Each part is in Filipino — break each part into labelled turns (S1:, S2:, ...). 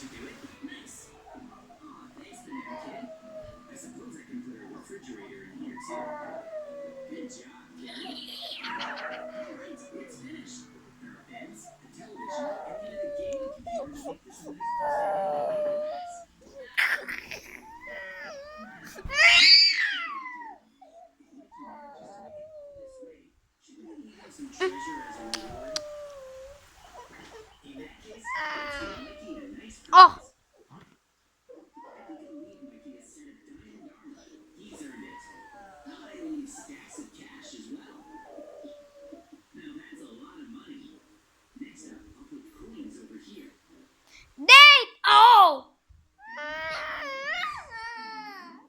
S1: you do it? Nice. Aw, thanks, banana kid. I suppose I can put a refrigerator in here too. Good job, kid. Alright, it's finished. There are beds, a television, and even a gaming computer to make this a nice some treasure as a reward. In that case, let's give Mickey a nice
S2: Oh!
S1: prize. I think I'll leave Mickey a set of diamond armor. He's earned it. I leave stacks of cash as well. Now that's a lot of money. Next up, I'll put coins over here.
S2: Date! Oh!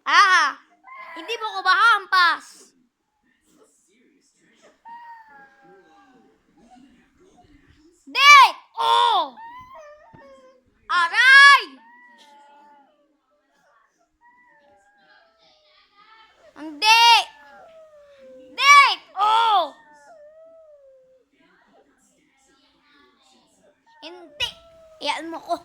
S2: Ah! Hindi mo ko mahampas.
S1: That's a serious treasure. Whoa, we even have golden apples?
S2: Date! Oh! Aray! Hindi! Date! Oh! Hindi! Iyan mo ko.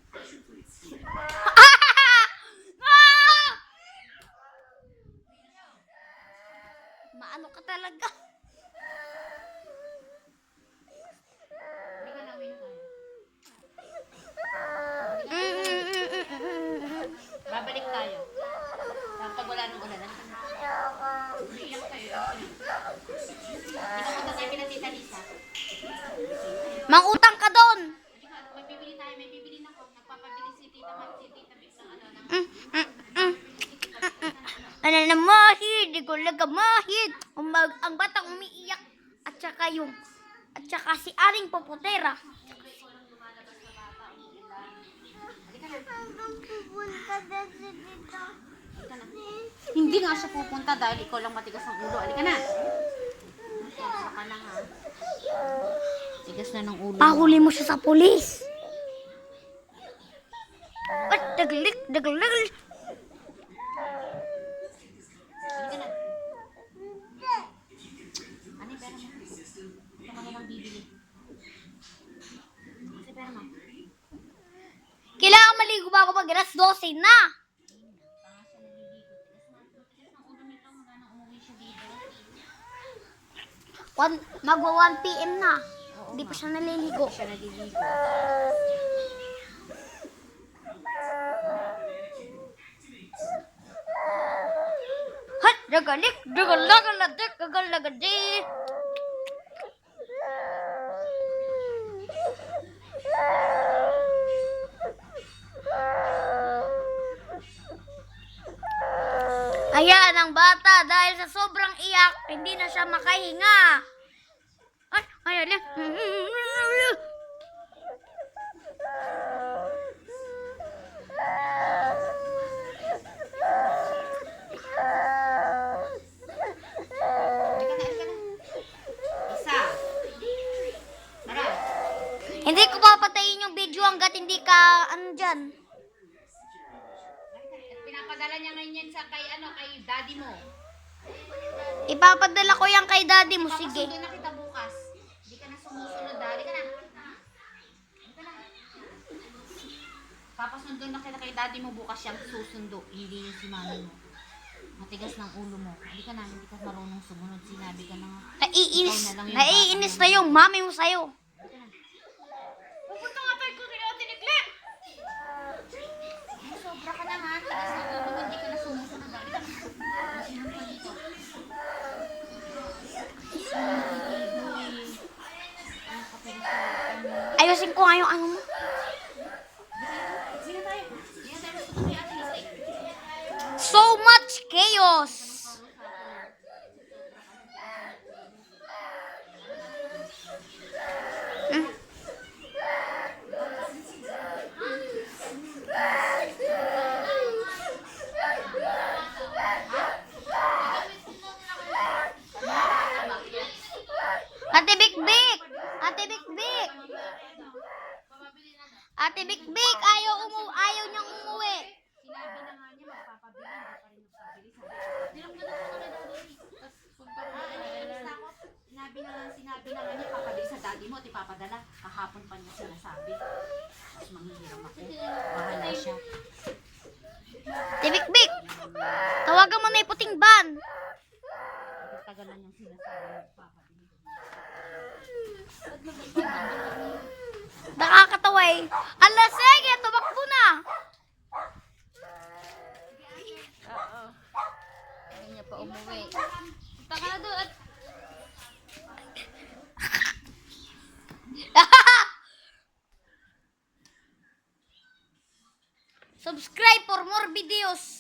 S1: Pressure plates here.
S2: Ah! Maano ka talaga?
S3: Babalik tayo. Kapag wala nang ulan. Iyak tayo. Hindi ka tayo pinatita Lisa.
S2: Mangutang ka doon.
S3: May bibili tayo, may bibili na ko. Nagpapabili si Tita Mix ng ano.
S2: Ano na mahid, di ko laga mahid. Ang batang umiiyak. At saka si Aring Popotera.
S3: Hindi nga siya pupunta dahil ikaw lang matigas ang ulo. Halika na. Saka na ha. Tigas na ng ulo.
S2: Pahuli mo siya sa pulis. At daglik.
S3: Halika na. Ano yung pera mo? Ito ka nalang bibili. Kasi pera mo.
S2: Kailangan maligo ba ako pag alas 12 na? Magwa 1 PM na. Hindi pa siya naliligo.
S3: Siya naliligo.
S2: Hat, dagalik, dagalagadi. Ayan ang bata dahil sa sobrang iyak, hindi na siya makahinga. Ay, ayan na.
S3: Isa. Tara.
S2: Hindi ko papatayin yung video hanggat hindi ka, dyan.
S3: Pinapadala niya ngayon yan sa kay daddy mo.
S2: Ipapadala ko yan kay daddy mo, sige.
S3: Papasundo na kita bukas. Hindi ka na sumusunod, dali ka na. Papasundo na kita kay daddy mo bukas siyang susundo. Hindi yung si mami mo. Matigas ng ulo mo. Hindi ka marunong sumunod. Sinabi ka na nga.
S2: Naiinis na yung mami mo sa'yo.
S3: Pupunta nga tayo ko kayo tiniklip! Sobra ka na nga. Tigas ng ulo mo. Hindi ka na sumusunod. Dali ka na. Sinabi ka dito.
S2: Ayusin ko nga yung ano mo.
S3: Sige tayo. Susunod yung ating isa.
S2: So much chaos. Ate Bikbik! Ate Bikbik! Ate Bikbik! Ayaw niyang umuwi.
S3: Sinabi na nga niya magpapabili. Hindi pa rin magpabili. Sabi, nilang na ako na dali. Tapos punta ko na ako. mo, ipapadala. Kahapon pa niya sinasabi. Tapos manghihiram ako. Bahala siya.
S2: Tibik-bik! Tawagan mo na yung puting ban.
S3: Tagal na niyang sinasabi. Magpapadala.
S2: Nakakatawa eh. Alas, sige, tumakbo na.
S3: Oo. Ayaw niya pa umuwi. Punta ka na doon at
S2: Subscribe for more videos.